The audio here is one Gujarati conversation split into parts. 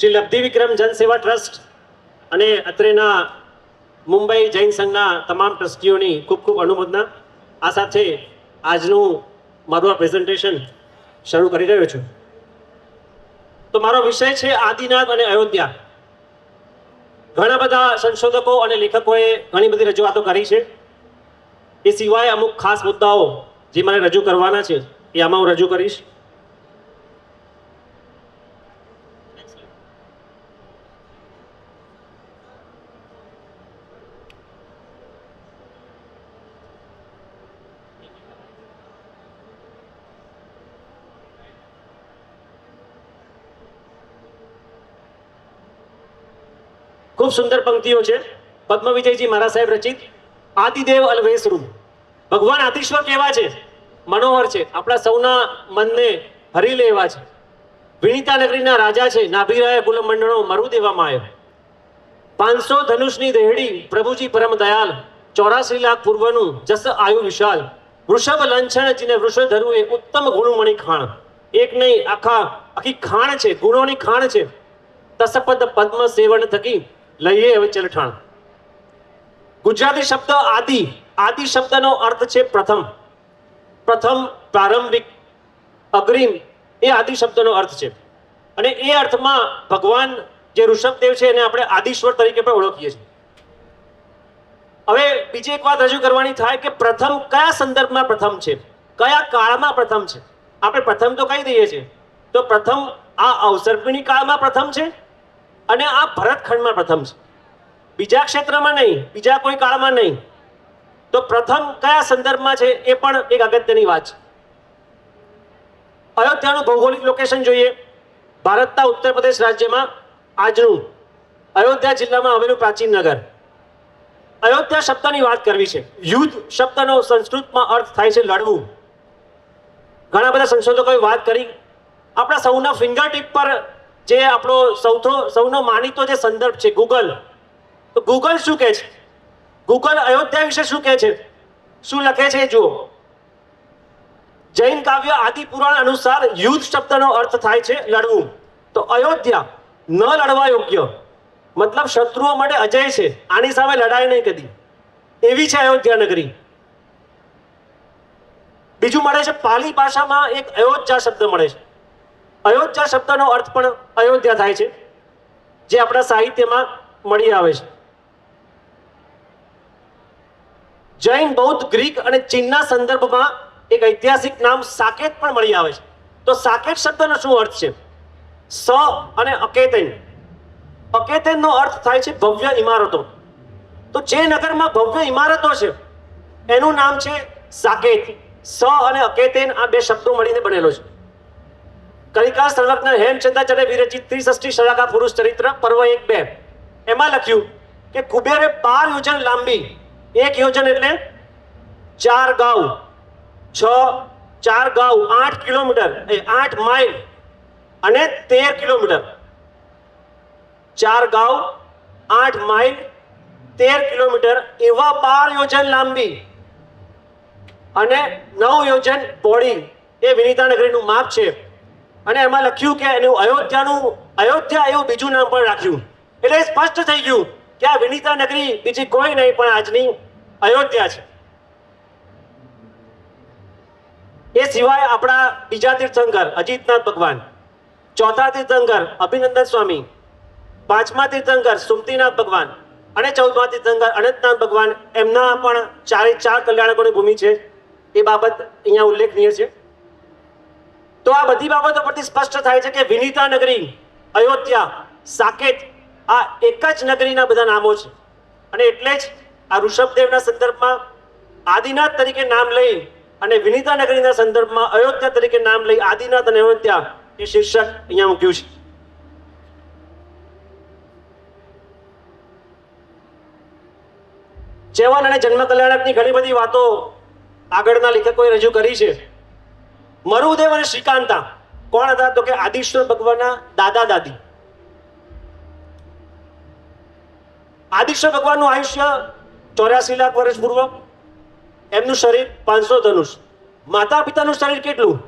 શ્રી લબ્ધિ વિક્રમ જનસેવા ટ્રસ્ટ અને અત્રેના મુંબઈ જૈન સંઘના તમામ ટ્રસ્ટીઓની ખૂબ ખૂબ અનુમોદના. આ સાથે આજનું મારું આ પ્રેઝન્ટેશન શરૂ કરી રહ્યો છું. તો મારો વિષય છે આદિનાથ અને અયોધ્યા. ઘણા બધા સંશોધકો અને લેખકોએ ઘણી બધી રજૂઆતો કરી છે. એ સિવાય અમુક ખાસ મુદ્દાઓ જે મારે રજૂ કરવાના છે એ આમાં હું રજૂ કરીશ. ખૂબ સુંદર પંક્તિઓ છે પદ્મ વિજયજી મહારાજ સાહેબ રચિત. આદિદેવ અલવેશરૂપ. ભગવાન આદિશ્વર કેવા છે? મનોહર છે, આપણા સૌના મનને હરી લે એવા છે. વિણીતા નગરીના રાજા છે, નાભિરાય કુલ મંડળો મરુ દેવામાં આવ્યો. 500 ધનુષની દેહડી પ્રભુજી પરમ દયાલ. 84 લાખ પૂર્વનું જસ આયુ વિશાલ. વૃષભ લંછણ જીને વૃષભ ધરવું એ ઉત્તમ ગુણમણી ખાણ. એક નહીં આખી ખાણ છે, ગુણોની ખાણ છે. તસપદ પદ્મ સેવન થકી લઈએ હવે ચલઠાણ. ગુજરાતી શબ્દ આદિ. આદિ શબ્દનો અર્થ છે પ્રથમ. પ્રથમ, પ્રારંભિક, અગ્રિમ, એ આદિ શબ્દનો અર્થ છે. અને એ અર્થમાં ભગવાન જે ઋષભદેવ છે એને આપણે આદિશ્વર તરીકે પણ ઓળખીએ છીએ. હવે બીજી એક વાત રજૂ કરવાની થાય કે પ્રથમ કયા સંદર્ભમાં પ્રથમ છે, કયા કાળમાં પ્રથમ છે. આપણે પ્રથમ તો કહી દઈએ છીએ, તો પ્રથમ આ અવસર્પિણી કાળમાં પ્રથમ છે અને આ ભરતખંડમાં પ્રથમ છે, બીજા ક્ષેત્રમાં નહીં, બીજા કોઈ કાળમાં નહીં. તો પ્રથમ કયા સંદર્ભમાં છે એ પણ એક અગત્યની વાત છે. અયોધ્યાનું ભૌગોલિક લોકેશન જોઈએ. ભારતના ઉત્તર પ્રદેશ રાજ્યમાં આજનું અયોધ્યા જિલ્લામાં આવેલું પ્રાચીન નગર. અયોધ્યા શબ્દની વાત કરવી છે. યુદ્ધ શબ્દનો સંસ્કૃતમાં અર્થ થાય છે લડવું. ઘણા બધા સંશોધકોએ વાત કરી. આપણા સૌના ફિંગર ટીપ પર જે આપણો સૌનો માનીતો જે સંદર્ભ છે ગૂગલ. તો ગૂગલ શું કહે છે? ગૂગલ અયોધ્યા વિશે શું કહે છે, શું લખે છે જુઓ. જૈન કાવ્ય આદિ પુરાણ અનુસાર યુદ્ધ શબ્દનો અર્થ થાય છે લડવું. તો અયોધ્યા ન લડવા યોગ્ય, મતલબ શત્રુઓ માટે અજય છે, આની સામે લડાય નહીં કદી, એવી છે અયોધ્યા નગરી. બીજું મળે છે પાલી ભાષામાં એક અયોધ્યા શબ્દ મળે છે. અયોધ્યા શબ્દનો અર્થ પણ અયોધ્યા થાય છે, જે આપણા સાહિત્યમાં મળી આવે છે. જૈન, બૌદ્ધ, ગ્રીક અને ચીનના સંદર્ભમાં એક ઐતિહાસિક નામ સાકેત પણ મળી આવે છે. તો સાકેત શબ્દનો શું અર્થ છે? સ અને અકેતન. અકેતનનો અર્થ થાય છે ભવ્ય ઇમારતો. તો જે નગરમાં ભવ્ય ઇમારતો છે એનું નામ છે સાકેત. સ અને અકેતન આ બે શબ્દો મળીને બનેલો છે. કલિકા સંલગ્ન હેમચંદ્રાચાર્ય વિરચિત ત્રિષષ્ઠી શલાકા પુરુષ ચરિત્ર પર્વ 1-2 એમાં લખ્યું કે કુબેરે 12 યોજન લાંબી, 1 યોજન એટલે 4 ગાઉ, 4 ગાઉ 8 કિલોમીટર, 8 માઇલ અને 13 કિલોમીટર. 4 ગાઉ 8 માઇલ 13 કિલોમીટર એવા 12 યોજન લાંબી અને 9 યોજન પહોળી એ વિનીતા નગરીનું માપ છે. અને એમાં લખ્યું કે એનું અયોધ્યા એવું બીજું નામ પણ રાખ્યું. એટલે સ્પષ્ટ થઈ ગયું કે આ વિનીતા નગરી બીજી કોઈ નહીં પણ આજની અયોધ્યા છે. એ સિવાય આપણા બીજા તીર્થંકર અજીતનાથ ભગવાન, ચોથા તીર્થંકર અભિનંદન સ્વામી, પાંચમા તીર્થંકર સુમતીનાથ ભગવાન અને 14મા તીર્થંકર અનંતનાથ ભગવાન, એમના પણ 4 કલ્યાણકોની ભૂમિ છે. એ બાબત અહીંયા ઉલ્લેખનીય છે. તો આ બધી બાબતો પરથી સ્પષ્ટ થાય છે કે વિનીતા નગરી, અયોધ્યા, સાકેત આ એક જ નગરીના બધા નામો છે. અને એટલે જ આ ઋષભદેવના સંદર્ભમાં આદિનાથ તરીકે નામ લઈ અને વિનીતા નગરીના સંદર્ભમાં અયોધ્યા તરીકે નામ લઈ આદિનાથ અને અયોધ્યા એ શીર્ષક અહીંયા મૂક્યું છે. ચેવન અને જન્મ કલ્યાણકની ઘણી બધી વાતો આગળના લેખકોએ રજૂ કરી છે. મરુદેવ અને શ્રીકાંતા કોણ હતા? તો કે આદિશ્વર ભગવાનના દાદા દાદી. આદિશ્વર ભગવાનનું આયુષ્ય 84 લાખ વર્ષ પૂર્વ, એમનું શરીર 500 ધનુષ. માતા પિતાનું શરીર કેટલું?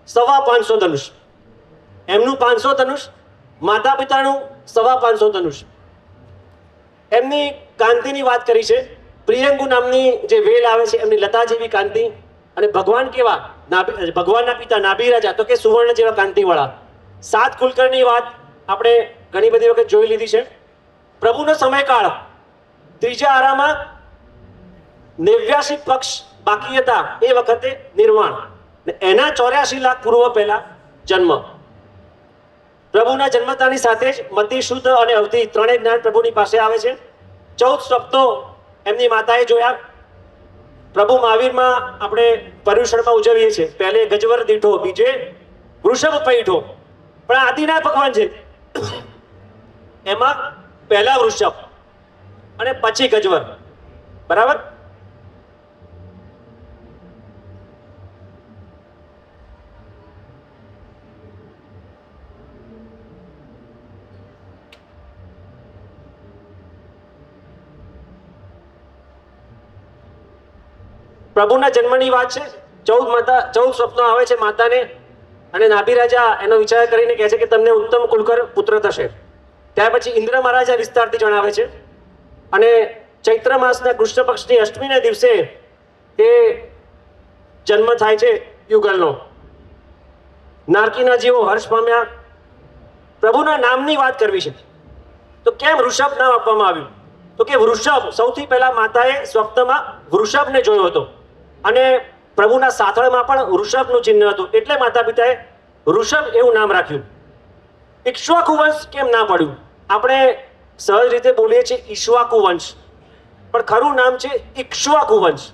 525 ધનુષ. એમનું 500 ધનુષ માતા પિતાનું 550 ધનુષ. એમની કાંતિની વાત કરી છે. પ્રિયંગુ નામની જે વેલ આવે છે એમની લતા જેવી કાંતિ. અને ભગવાન કેવા? ભગવાનના પિતા નાભી રાજા તો કે સુવર્ણ જેવા કાંતિવાળા. 7 કુલકર્ણની વાત આપણે ઘણી બધી વખત જોઈ લીધી છે. પ્રભુનો સમયકાળ ત્રીજા આરામાં 89 પક્ષ બાકી હતા એ વખતે નિર્વાણ, એના 84 લાખ પૂર્વ પહેલા જન્મ. પ્રભુના જન્મતાની સાથે જ મતિ, શુદ્ધ અને અવધિ ત્રણેય જ્ઞાન પ્રભુની પાસે આવે છે. 14 સ્વપ્નો એમની માતાએ જોયા. પ્રભુ મહાવીરમાં આપણે પર્યુષણમાં ઉજવીએ છીએ. પહેલે ગજવર દીઠો, બીજે વૃષભ પૈઠો. પણ આદિનાથ ભગવાન છે એમાં પહેલા વૃષભ અને પછી ગજવર. બરાબર. પ્રભુના જન્મની વાત છે. 14 સ્વપ્નો આવે છે માતાને, અને નાભી રાજા એનો વિચાર કરીને કહે છે કે તમને ઉત્તમ કુલકર પુત્ર થશે. ત્યાર પછી ઇન્દ્ર મહારાજા વિસ્તારથી જણાવે છે. અને ચૈત્ર માસના કૃષ્ણ પક્ષની અષ્ટમીના દિવસે એ જન્મ થાય છે યુગલનો. નારકીના જીવો હર્ષ પામ્યા. પ્રભુના નામની વાત કરવી છે તો કેમ વૃષભ નામ આપવામાં આવ્યું? તો કે વૃષભ સૌથી પહેલા માતાએ સ્વપ્નમાં વૃષભને જોયો હતો, અને પ્રભુના સાથળમાં પણ વૃષભનું ચિહ્ન હતું, એટલે માતા પિતાએ વૃષભ એવું નામ રાખ્યું. ઇક્ષ્વાકુ વંશ કેમ ના પડ્યું? આપણે સહજ રીતે બોલીએ છીએ ઈક્ષ્વાકુ વંશ, પણ ખરું નામ છે ઇક્ષ્વાકુ વંશ.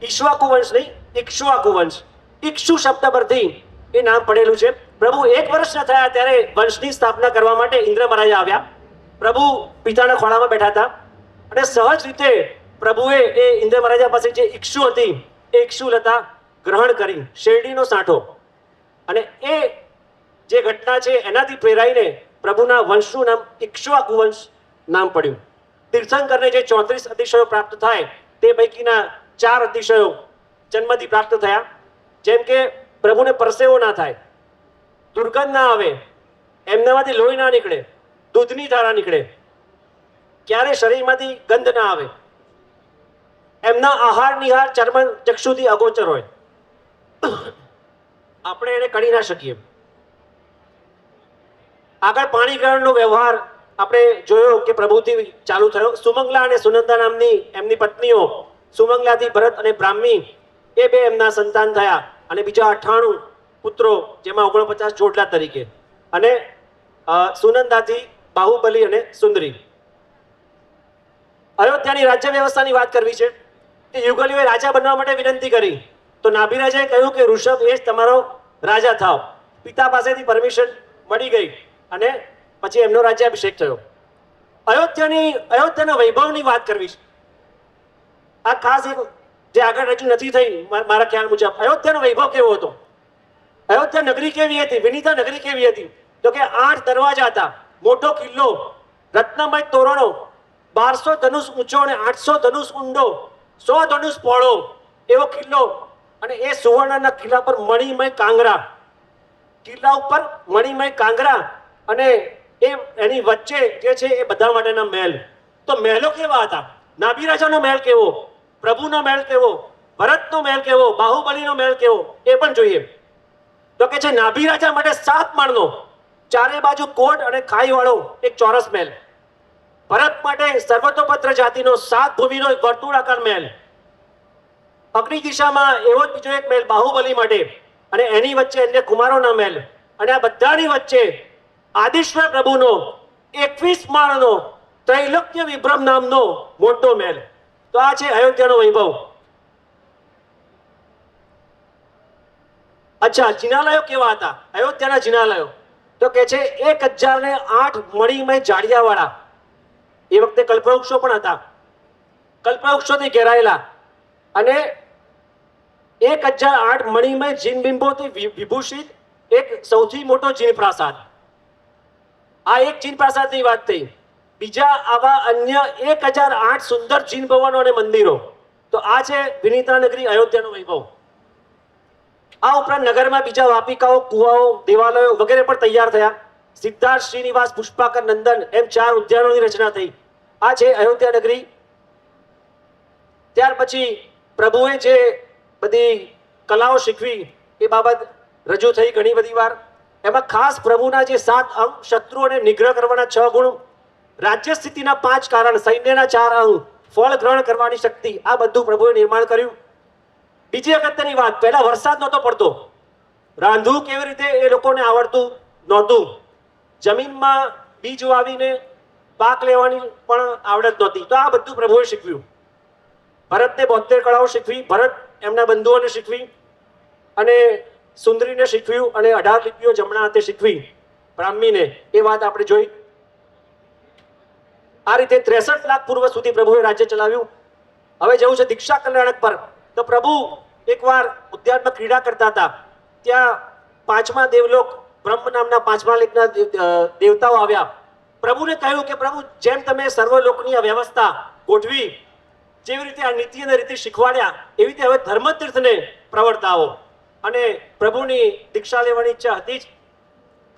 ઈક્ષ્વાકુ વંશ નહીં, ઇક્ષ્વાકુ વંશ. ઇક્ષુ શબ્દ પરથી એ નામ પડેલું છે. પ્રભુ 1 વર્ષના થયા ત્યારે વંશની સ્થાપના કરવા માટે ઇન્દ્ર મહારાજા આવ્યા. પ્રભુ પિતાના ખોળામાં બેઠા હતા, અને સહજ રીતે પ્રભુએ એ ઇન્દ્ર મહારાજા પાસે જે ઇક્ષુ હતી એ ઇક્ષુલતા ગ્રહણ કરી, શેરડીનો સાંઠો. અને એ જે ઘટના છે એનાથી પ્રેરાઈને પ્રભુના વંશનું નામ ઇક્ષ્વાકુ વંશ નામ પડ્યું. તીર્થંકરને જે 34 અતિશયો પ્રાપ્ત થાય તે પૈકીના 4 અતિશયો જન્મથી પ્રાપ્ત થયા. જેમ કે પ્રભુને પરસેવો ના થાય, દુર્ગંધ ના આવે, એમનામાંથી લોહી ના નીકળે, દૂધની ધારા નીકળે, ક્યારે શરીરમાંથી ગંધ ના આવે, એમના આહાર નિહાર ચર્મ ચક્ષુથી અગોચર હોય, આપણે એને કરી ના શકીએ. આગળ પાણી ગ્રહણનો વ્યવહાર આપણે જોયો કે પ્રભુથી ચાલુ થયો. સુમંગલા અને સુનંદા નામની એમની પત્નીઓ, સુમંગલાથી ભરત અને બ્રાહ્મી, એ બે એમના સંતાન થયા. અને બીજા 98 પુત્રો, જેમાં 49 જોડલા તરીકે, અને સુનંદાથી બાહુબલી અને સુંદરી. અયોધ્યાની રાજ્ય વ્યવસ્થાની વાત કરવી છે. કે યુગલીઓએ રાજા બનવા માટે વિનંતી કરી, તો નાભી રાજાએ કહ્યું કે ઋષભ એ જ તમારો રાજા થાવ. પિતા પાસેથી પરમિશન મળી ગઈ, અને પછી એમનો રાજ્યાભિષેક થયો. અયોધ્યાના વૈભવની વાત કરવી છે. આ ખાસ એક જે આગળ રજૂ નથી થઈ મારા ખ્યાલ મુજબ. અયોધ્યાનો વૈભવ કેવો હતો? અયોધ્યા નગરી કેવી હતી? વિનીતા નગરી કેવી હતી? તો કે 8 દરવાજા હતા, મોટો કિલ્લો, રત્નમય તોરણો, 1200 ધનુષ ઊંચો અને 800 ધનુષ ઊંડો, 100 ધનુષ પહોળો એવો કિલ્લો. અને એ સુવર્ણના કિલ્લા પર મણિમય કાંગરા, કિલ્લા ઉપર મણિમય કાંગરા, અને એની વચ્ચે જે છે એ બધા માટેના મહેલ. તો મહેલો કેવા હતા? નાભી રાજાનો મહેલ કેવો, પ્રભુનો મહેલ કેવો, ભરતનો મહેલ કેવો, બાહુબલીનો મહેલ કેવો, એ પણ જોઈએ. તો કે છે નાભી રાજા માટે 7 માળનો, ચારે બાજુ કોટ અને ખાઈ વાળો એક ચોરસ મહેલ. ભરત માટે સર્વતોપત્ર જાતિનો 7 ભૂમિનો એક વર્તુળાકાર મહેલ. અગ્નિ દિશામાં એવો જ બીજો એક મહેલ બાહુબલી માટે, અને એની વચ્ચે અન્ય કુમારોના મહેલ. અને આ બધાની વચ્ચે આદિશ્વર પ્રભુનો 21 માળનો ત્રૈલોક્ય વિભ્રમ નામનો મોટો મહેલ. તો આ છે અયોધ્યાનો વૈભવ. અચ્છા, જિનાલયો કેવા હતા? અયોધ્યાના જિનાલયો તો કે છે 1008 મણિમય જાડિયાવાળા. એ વખતે કલ્પવૃક્ષો પણ હતા, કલ્પવૃક્ષોથી ઘેરાયેલા, અને 1008 મણિમય જીનબિંબોથી વિભૂષિત એક સૌથી મોટો જીન પ્રાસાદ. આ એક જીન પ્રાસાદની વાત થઈ. બીજા આવા અન્ય 1008 સુંદર જીન ભવનો અને મંદિરો. તો આ છે વિનીતા નગરી, અયોધ્યાનો વૈભવ. આ ઉપરાંત નગરમાં બીજા વાપિકાઓ, કુવાઓ, દેવાલયો વગેરે પણ તૈયાર થયા. સિદ્ધાર્થ, શ્રીનિવાસ, પુષ્પાકર, નંદન એમ 4 ઉદ્યાનોની રચના થઈ. આ છે અયોધ્યા નગરી. ત્યાર પછી પ્રભુએ જે બધી કલાઓ શીખવી એ બાબત રજૂ થઈ ઘણી બધી વાર. એમાં ખાસ પ્રભુના જે 7 અંગ, શત્રુઓને નિગ્રહ કરવાના 6 ગુણ, રાજ્ય સ્થિતિના 5 કારણ, સૈન્યના 4 અંગ, ફળ ગ્રહણ કરવાની શક્તિ, આ બધું પ્રભુએ નિર્માણ કર્યું. બીજી અગત્યની વાત, પહેલા વરસાદ નહોતો પડતો, રાંધવું કેવી રીતે એ લોકોને આવડતું નહોતું, જમીનમાં બીજ વાવીને પાક લેવાની પણ આવડત નહોતી. તો આ બધું પ્રભુએ શીખવ્યું. ભરતને 72 કળાઓ શીખવી, ભરત એમના બંધુઓને શીખવી, અને સુંદરીને શીખવ્યું, અને 18 લિપિઓ જમણા હાથે શીખવી બ્રાહ્મીને. એ વાત આપણે જોઈ. આ રીતે 63 લાખ પૂર્વ સુધી પ્રભુએ રાજ્ય ચલાવ્યું. હવે જવું છે દીક્ષા કલ્યાણક પર. તો પ્રભુ એકવાર ઉદ્યાનમાં ક્રીડા કરતા હતા. ત્યાં 5મા દેવલોક, બ્રહ્મ નામના 5મા લેખના દેવતાઓ આવ્યા. પ્રભુને કહ્યું કે પ્રભુ, જેમ તમે સર્વલોકની આ વ્યવસ્થા ગોઠવી, જેવી રીતે આ નીતિ અને રીતિ શીખવાડ્યા, એવી રીતે હવે ધર્મતીર્થને પ્રવર્તાવો. અને પ્રભુની દીક્ષા લેવાની ઈચ્છા હતી જ.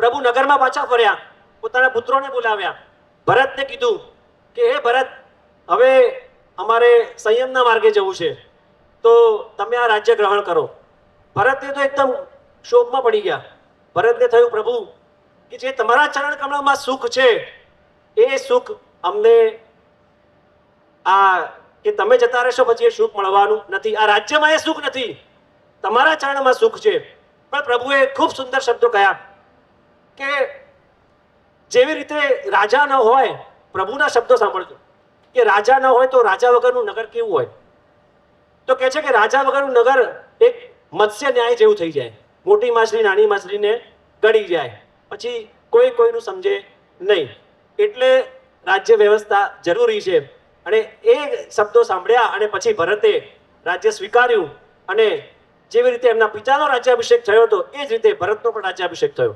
પ્રભુ નગરમાં પાછા ફર્યા, પોતાના પુત્રોને બોલાવ્યા, ભરતને કીધું કે હે ભરત, હવે અમારે સંયમના માર્ગે જવું છે, તો તમે આ રાજ્ય ગ્રહણ કરો. ભરતે તો એકદમ શોકમાં પડી ગયા. ભરતને થયું, પ્રભુ, કે જે તમારા ચરણ કમળમાં સુખ છે, એ સુખ અમને આ કે તમે જતા રહેશો પછી એ સુખ મળવાનું નથી. આ રાજ્યમાં એ સુખ નથી, તમારા ચરણમાં સુખ છે. પણ પ્રભુએ ખૂબ સુંદર શબ્દો કહ્યા કે જેવી રીતે રાજા ન હોય, પ્રભુના શબ્દો સાંભળજો, કે રાજા ન હોય તો રાજા વગરનું નગર કેવું હોય. તો કહે છે કે રાજા વગરનું નગર એક મત્સ્ય ન્યાય જેવું થઈ જાય. મોટી માછલી નાની માછલીને ગળી જાય, પછી કોઈ કોઈનું સમજે નહીં. એટલે રાજ્ય વ્યવસ્થા જરૂરી છે. અને એ શબ્દો સાંભળ્યા અને પછી ભરતે રાજ્ય સ્વીકાર્યું. અને જેવી રીતે એમના પિતાનો રાજ્યાભિષેક થયો હતો, એ જ રીતે ભરતનો પણ રાજ્યાભિષેક થયો.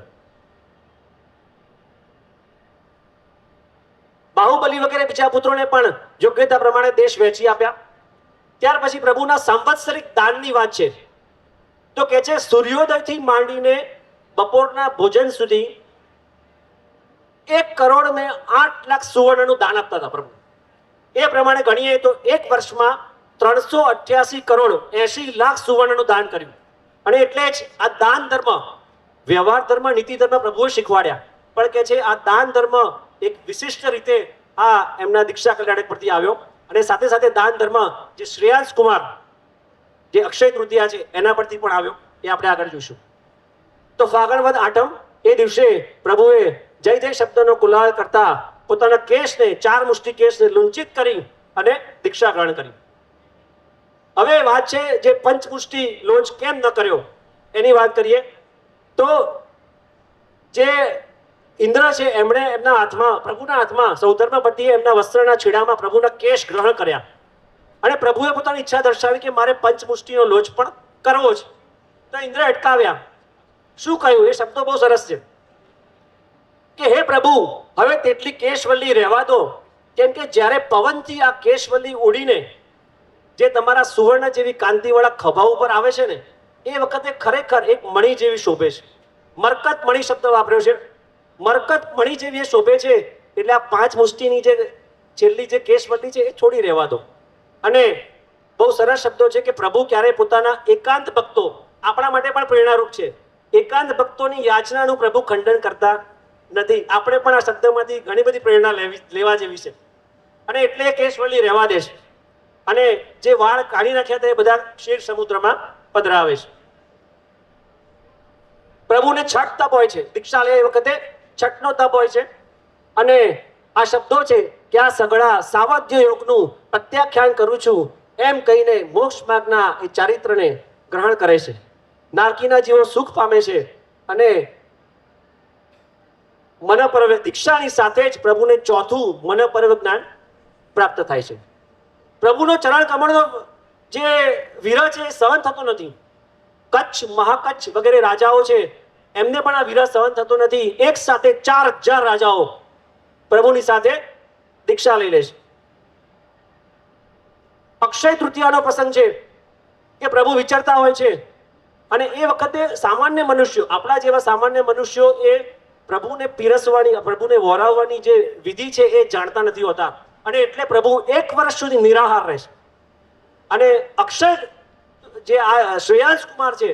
બાહુબલી વગેરે બીજા પુત્રોને પણ યોગ્યતા પ્રમાણે દેશ વહેંચી આપ્યા. ત્યાર પછી પ્રભુના સાંવત્સરિક દાનની વાત છે. તો કે છે સૂર્યોદયથી માંડીને બપોરના ભોજન સુધી 1 કરોડ ને 8 લાખ સુવર્ણનું દાન આપતા હતા પ્રભુ. એ પ્રમાણે ગણીએ તો એક વર્ષમાં 388 કરોડ 80 લાખ સુવર્ણનું દાન કર્યું. અને એટલે જ આ દાન ધર્મ, વ્યવહાર ધર્મ, નીતિ ધર્મ પ્રભુએ શીખવાડ્યા. પણ કે છે આ દાન ધર્મ એક વિશિષ્ટ રીતે આ એમના દીક્ષા કલ્યાણક પરથી આવ્યો. અને સાથે સાથે દાન ધર્મ જે શ્રેયાંશ કુમાર, જે અક્ષય તૃતીયા છે, એના પરથી પણ આવ્યો. એ આપણે આગળ જોઈશું. તો ફાગણ વદ આઠમ, એ દિવસે પ્રભુએ જય જય શબ્દનો કુલાલ કરતા પોતાના કેશને, 4 મુષ્ટિ કેશને લુંચિત કરી અને દીક્ષા ગ્રહણ કરી. હવે વાત છે જે પંચમુષ્ટિ લોંચ કેમ ન કર્યો એની વાત કરીએ. તો જે ઇન્દ્ર છે, એમણે એમના હાથમાં, પ્રભુના હાથમાં, સૌધર્મપતિએ એમના વસ્ત્રના છેડામાં પ્રભુના કેશ ગ્રહણ કર્યા. અને પ્રભુએ પોતાની ઈચ્છા દર્શાવી કે મારે પંચમુષ્ટિનો લોચ પણ કરવો છે. તો ઇન્દ્ર અટકાવ્યા. શું કહ્યું? એ શબ્દો બહુ સરસ છે કે હે પ્રભુ, હવે તેટલી કેશવલ્લી રહેવા દો, કેમ કે જ્યારે પવનથી આ કેશવલ્લી ઉડીને જે તમારા સુવર્ણ જેવી કાંતિવાળા ખભા ઉપર આવે છે ને, એ વખતે ખરેખર એક મણી જેવી શોભે છે. મરકત મણી શબ્દ વાપર્યો છે. મરકત મણી જેવી એ શોભે છે. એટલે આ 5 મુષ્ટિની જે છેલ્લી જે કેશવલ્લી છે, એ છોડી રહેવા દો. અને બહુ સરસ શબ્દો છે કે પ્રભુ ક્યારે પોતાના એકાંત ભક્તો, આપણા માટે પણ પ્રેરણારૂપ છે, એકાંત ભક્તોની યાચનાનું પ્રભુ ખંડન કરતા નથી. આપણે પણ આ શબ્દમાંથી ઘણી બધી પ્રેરણા લેવા જેવી છે. અને એટલે કેશવલ્લી રહેવા દે છે. અને જે વાળ કાઢી નાખ્યા તે બધા ક્ષીર સમુદ્રમાં પધરાવે છે. પ્રભુને છઠ તપ હોય છે. દીક્ષા લે એ વખતે છઠનો તપ હોય છે. અને આ શબ્દો છે કે આ સગળા સાવધ્ય યોગનું પ્રત્યાખ્યાન કરું છું એમ કહીને મોક્ષ માર્ગના એ ચારિત્રને ગ્રહણ કરે છે. નારકીના જીવો સુખ પામે છે. અને મનપરવ દીક્ષાની સાથે જ પ્રભુને ચોથું મનપરવ જ્ઞાન પ્રાપ્ત થાય છે. પ્રભુનો ચરણ કમળનો જે વિરહ છે એ સહન થતો નથી. કચ્છ, મહાકચ્છ વગેરે રાજાઓ છે, એમને પણ આ વિરહ સહન થતો નથી. એક સાથે 4000 રાજાઓ પ્રભુની સાથે દીક્ષા લઈ લે છે. અક્ષય તૃતીયાનો પ્રસંગ છે કે પ્રભુ વિચરતા હોય છે. અને એ વખતે સામાન્ય મનુષ્યો, આપણા જેવા સામાન્ય મનુષ્યો, એ પ્રભુને પીરસવાની, પ્રભુને વોરાવવાની જે વિધિ છે એ જાણતા નથી હોતા, અને એટલે પ્રભુ 1 વર્ષ સુધી નિરાહાર રહે છે. અને અક્ષય જે આ શ્રેયાંશ કુમાર છે,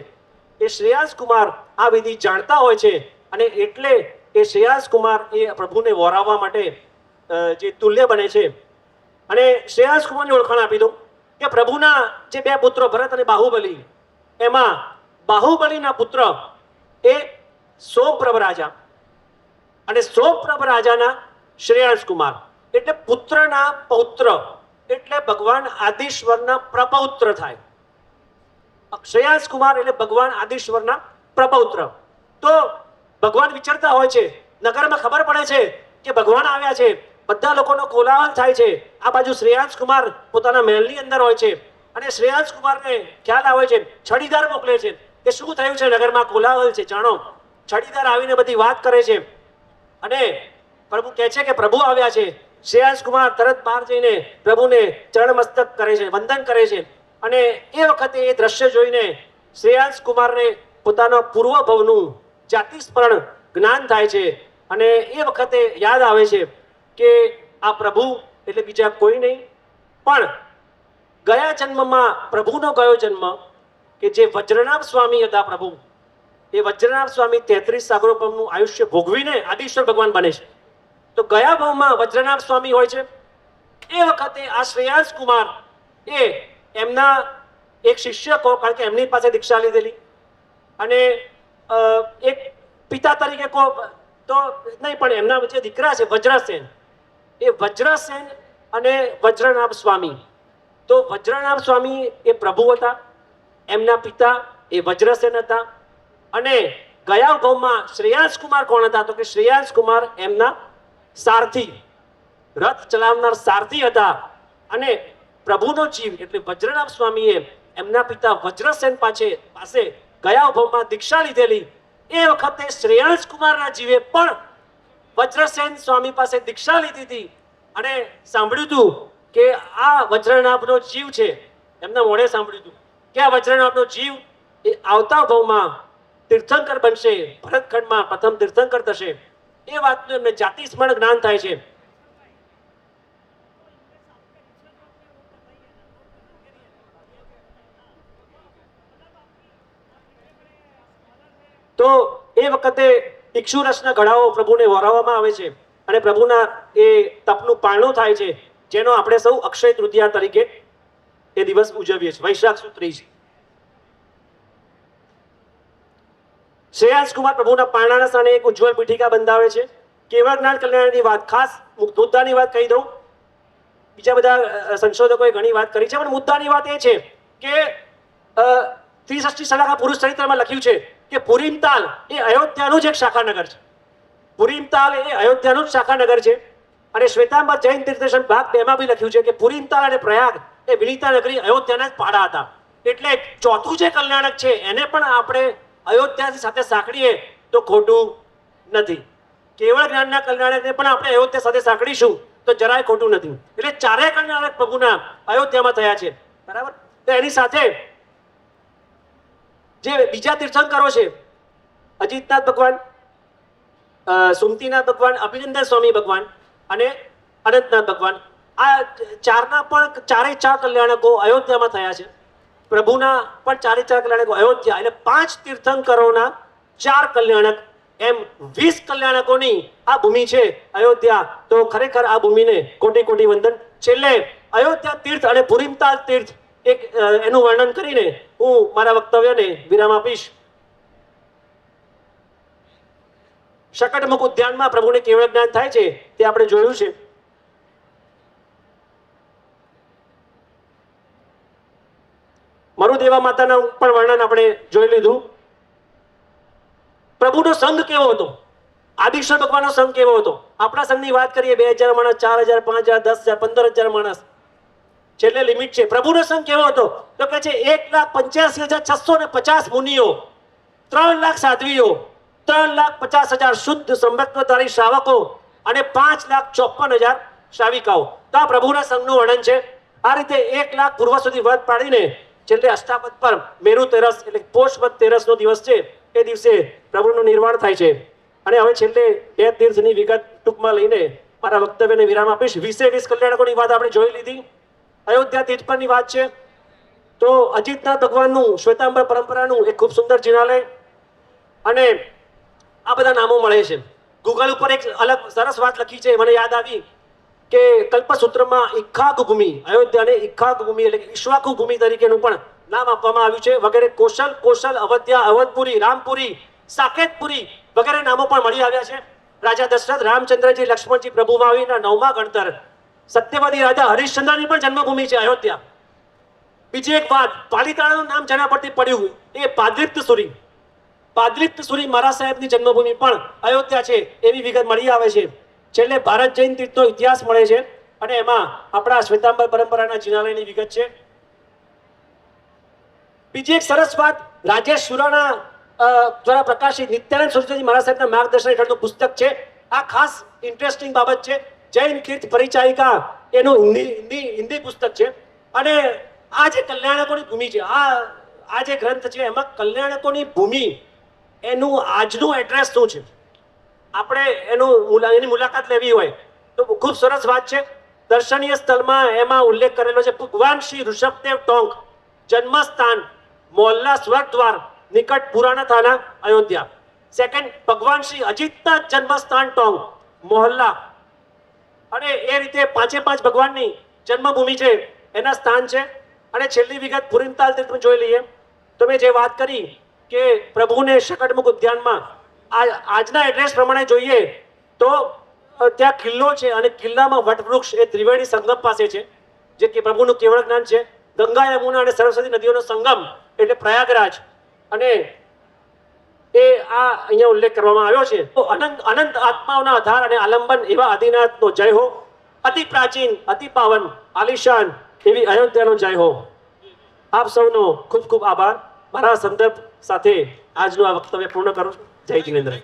એ શ્રેયાંશ કુમાર આ વિધિ જાણતા હોય છે, અને એટલે એ શ્રેયાંશ કુમાર એ પ્રભુને વોરાવવા માટે જે તુલ્ય બને છે. અને શ્રેયાંશ કુમારની ઓળખાણ આપી દઉં કે પ્રભુના જે 2 પુત્રો ભરત અને બાહુબલી, એમાં બાહુબલીના પુત્ર એ સોમપ્રભ રાજા, અને સોમપ્રભ રાજાના શ્રેયાંશ કુમાર, એટલે પુત્રના પૌત્ર, એટલે ભગવાન આદિશ્વરના પ્રપૌત્ર થાય. શ્રેયાંશ કુમાર એટલે ભગવાન આદિશ્વરના પ્રપૌત્ર. તો ભગવાન વિચરતા હોય છે, નગરમાં ખબર પડે છે કે ભગવાન આવ્યા છે, બધા લોકોનો કોલાહલ થાય છે. આ બાજુ શ્રેયાંશ કુમાર પોતાના મહેલની અંદર હોય છે, અને શ્રેયાંશ કુમારને ખ્યાલ આવે છે, છડીદાર મોકલે છે કે શું થયું છે, નગરમાં કોલાહલ છે, જાણો. છડીદાર આવીને બધી વાત કરે છે, અને પ્રભુ કહે છે કે પ્રભુ આવ્યા છે. શ્રેયાંશ કુમાર તરત બહાર જઈને પ્રભુને ચરણમસ્તક કરે છે, વંદન કરે છે. અને એ વખતે એ દ્રશ્ય જોઈને શ્રેયાંશ કુમારને પોતાના પૂર્વ ભવનું જાતિ સ્મરણ જ્ઞાન થાય છે, અને એ વખતે યાદ આવે છે કે આ પ્રભુ એટલે બીજા કોઈ નહીં, પણ ગયા જન્મમાં પ્રભુનો ગયો જન્મ કે જે વજ્રનાભ સ્વામી હતા પ્રભુ, એ વજ્રનાભ સ્વામી 33 સાગરોપમનું આયુષ્ય ભોગવીને આદિશ્વર ભગવાન બને છે. તો ગયા ભાવમાં વજ્રનાભ સ્વામી હોય છે. એ વખતે આ શ્રેયાંશ કુમાર એ એમના એક શિષ્ય કહો, કારણ કે એમની પાસે દીક્ષા લીધેલી, અને એક પિતા તરીકે કહો તો નહીં, પણ એમના જે દીકરા છે વજ્રસેન, એ વજ્રસેન અને વજ્રનાભ સ્વામી. તો વજ્રનાભ સ્વામી એ પ્રભુ હતા, એમના પિતા એ વજ્રસેન હતા. અને ગયા ભાવમાં શ્રેયાંશ કુમાર કોણ હતા? તો કે શ્રેયાંશ કુમાર એમના સારથી, રથ ચલાવનાર સારથી હતા. અને પ્રભુનો જીવ એટલે વજ્રનાભ સ્વામીએ એમના પિતા વજ્રસેન પાસે ગયા ભાવમાં દીક્ષા લીધેલી. એ વખતે શ્રેયાંશ કુમારના જીવે પણ વજ્રસેન સ્વામી પાસે દીક્ષા લીધી હતી, અને સાંભળ્યું હતું કે આ વજ્રનાભનો જીવ છે, એમના મોઢે સાંભળ્યું હતું કે આ વજ્રનાભનો જીવ એ આવતા ભાવમાં તીર્થંકર બનશે, ભરતખંડમાં પ્રથમ તીર્થંકર થશે. એ વાતનું એમને જાતિ સ્મરણ જ્ઞાન થાય છે. તો એ વખતે ઇક્ષુરસના ઘડાઓ પ્રભુને વરાવવામાં આવે છે, અને પ્રભુના એ તપનું પારણું થાય છે, જેનો આપણે સૌ અક્ષય તૃતીયા તરીકે એ દિવસ ઉજવીએ છીએ, વૈશાખ સુદ 30. શ્રેયાંશ કુમાર પ્રભુના પારણાના સ્થાને એક ઉજ્જવળ પીઠિકા બંધાવે છે. કેવળ જ્ઞાન કલ્યાણની વાત, ખાસ મુદ્દાની વાત કહી દઉં. બીજા બધા સંશોધકોએ ઘણી વાત કરી છે, પણ મુદ્દાની વાત એ છે કે ત્રિષષ્ટિ સલાહા પુરુષ ચરિત્રમાં લખ્યું છે કે પુરીમતાલ એ અયોધ્યાનું જ એક શાખાનગર છે. પુરીમતાલ એ અયોધ્યાનું જ શાખાનગર છે. અને શ્વેતાંબર જૈન તીર્થદર્શન ભાગ 2 માં બી લખ્યું છે કે પુરીમતાલ અને પ્રયાગ એ વિનિતા નગરી અયોધ્યાના જ પાડા હતા. એટલે ચોથું જે કલ્યાણક છે એને પણ આપણે અયોધ્યાની સાથે સાંકળીએ તો ખોટું નથી. કેવળ જ્ઞાનના કલ્યાણકને પણ આપણે અયોધ્યા સાથે સાંકળીશું તો જરાય ખોટું નથી. એટલે ચારેય કલ્યાણક પ્રભુના અયોધ્યામાં થયા છે, બરાબર. તો એની સાથે જે બીજા તીર્થંકરો છે, અજીતનાથ ભગવાન, સુમતીનાથ ભગવાન, અભિનંદન સ્વામી ભગવાન અને અનંતનાથ ભગવાન, આ ચારના પણ ચારેય 4 કલ્યાણકો અયોધ્યામાં થયા છે. પ્રભુના પણ 4 કલ્યાણકો અયોધ્યા, એટલે 5 તીર્થંકરોના 4 કલ્યાણક, એમ 20 કલ્યાણકોની આ ભૂમિ છે અયોધ્યા. તો ખરેખર આ ભૂમિને કોટી કોટી વંદન. છેલ્લે અયોધ્યા તીર્થ અને પુરીમતાલ તીર્થ એક એનું વર્ણન કરીને હું મારા વક્તવ્યને વિરામ આપીશ. શકટમુખ ઉદ્યાનમાં પ્રભુને કેવળ જ્ઞાન થાય છે તે આપણે જોયું છે. મરુદેવા માતાના પણ વર્ણન આપણે જોઈ લીધું. પ્રભુનો સંઘ કેવો હતો, આદિશ્વર ભગવાનનો સંઘ કેવો હતો. આપણા સંઘની વાત કરીએ 2000 માણસ, 4000, 5000, 10000, 15000 માણસ, છેલ્લે લિમિટ છે. પ્રભુનો સંઘ કેવો હતો? તો કે છે 1,85,650 મુનિઓ, 3 લાખ સાધ્વીઓ, 3,50,000 શુદ્ધ સંબત્વધારી શ્રાવકો અને 5,54,000 શ્રાવિકાઓ. તો આ પ્રભુના સંઘનું વર્ણન છે. આ રીતે 1 લાખ પૂર્વ સુધી વ્રત પાડીને છેલ્લે અષ્ટાપદ પર મેરુ તેરસ એટલે પોષ વદ 13 નો દિવસ છે, એ દિવસે પ્રભુનું નિર્વાણ થાય છે. અને હવે છેલ્લે એ તીર્થની વિગત ટૂંકમાં લઈને મારા વક્તવ્યને વિરામ આપીશ. 20 કલ્યાણકોની વાત આપણે જોઈ લીધી. અયોધ્યા તીર્થ પરની વાત છે તો અજીતનાથ ભગવાનનું શ્વેતાંબર પરંપરાનું એક ખૂબ સુંદર જિનાલય અને આ બધા નામો મળે છે. ગૂગલ ઉપર એક અલગ સરસ વાત લખી છે, મને યાદ આવી કે કલ્પસૂત્રમાં ઇક્ખાક ભૂમિ, અયોધ્યાને ઇક્ખાક ભૂમિ એટલે કે ઈક્ષ્વાકુ ભૂમિ તરીકેનું પણ નામ આપવામાં આવ્યું છે. વગેરે કોશલ, અવધ્યા, અવધપુરી, રામપુરી, સાકેતપુરી વગેરે નામો પણ મળી આવ્યા છે. રાજા દશરથ, રામચંદ્રજી, લક્ષ્મણજી, પ્રભુ મહાવીરના 9મા ગણતર, સત્યવતી રાજા હરિશ્ચંદ્રની પણ જન્મભૂમિ છે અયોધ્યા. બીજી એક વાત, પાલિતાણાનું નામ જેના પરથી પડ્યું એ પાદલિપ્ત સુરી મહારાજ સાહેબની જન્મભૂમિ પણ અયોધ્યા છે એવી વિગત મળી આવે છે. છેલ્લે ભારત જૈન તીર્થનો ઇતિહાસ મળે છે અને એમાં આપણા શ્વેતાંબર પરંપરાના જિનાલયની વિગત છે. બીજી એક સરસ વાત, રાજેશ સુરાણા દ્વારા પ્રકાશિત નિત્યાનંદ સરસ્વતી મહારાજ સાહેબના માર્ગદર્શન હેઠળનું પુસ્તક છે. આ ખાસ ઇન્ટરેસ્ટિંગ બાબત છે. જૈન કીર્ત પરિચાયિકા એનું હિન્દી પુસ્તક છે. અને આ જે કલ્યાણકોની ભૂમિ છે, આ જે ગ્રંથ છે એમાં કલ્યાણકોની ભૂમિ એનું આજનું એડ્રેસ શું છે, આપણે એની મુલાકાત લેવી હોય તો ખૂબ સરસ વાત છે. દર્શનીય સ્થળમાં એમાં ઉલ્લેખ કરેલો છે ભગવાન શ્રી ઋષભદેવ ટોંક જન્મસ્થાન મોહલ્લા સ્વર્ગદ્વાર નિકટ પુરાણા થાના અયોધ્યા. સેકન્ડ, ભગવાન શ્રી અજીતનાથ જન્મસ્થાન ટોંક મોહલ્લા. અને એ રીતે 5 ભગવાનની જન્મભૂમિ છે એના સ્થાન છે. અને છેલ્લી વિગત પુરીમતાલ તીર્થ જોઈ લઈએ તો મેં જે વાત કરી કે પ્રભુને શકટમુખ ઉદ્યાનમાં આજના એડ્રેસ પ્રમાણે જોઈએ તો ત્યાં કિલ્લો છે અને કિલ્લામાં વટવૃક્ષ એ ત્રિવેણી સંગમ પાસે છે જે કે પ્રભુનું કેવળ જ્ઞાન છે. ગંગા, યમુના અને સરસ્વતી નદીઓનો સંગમ એટલે પ્રયાગરાજ, અને એ અહીંયા ઉલ્લેખ કરવામાં આવ્યો છે. તો અનંત આત્માઓના આધાર અને આલંબન એવા આદિનાથનો જય હો. અતિ પ્રાચીન, અતિ પાવન, આલિશાન એવી અયોધ્યાનો જય હો. આપ સૌનો ખૂબ ખૂબ આભાર. મારા સંદર્ભ સાથે આજનું આ વક્તવ્ય પૂર્ણ કરું છું. જય જિનેન્દ્ર.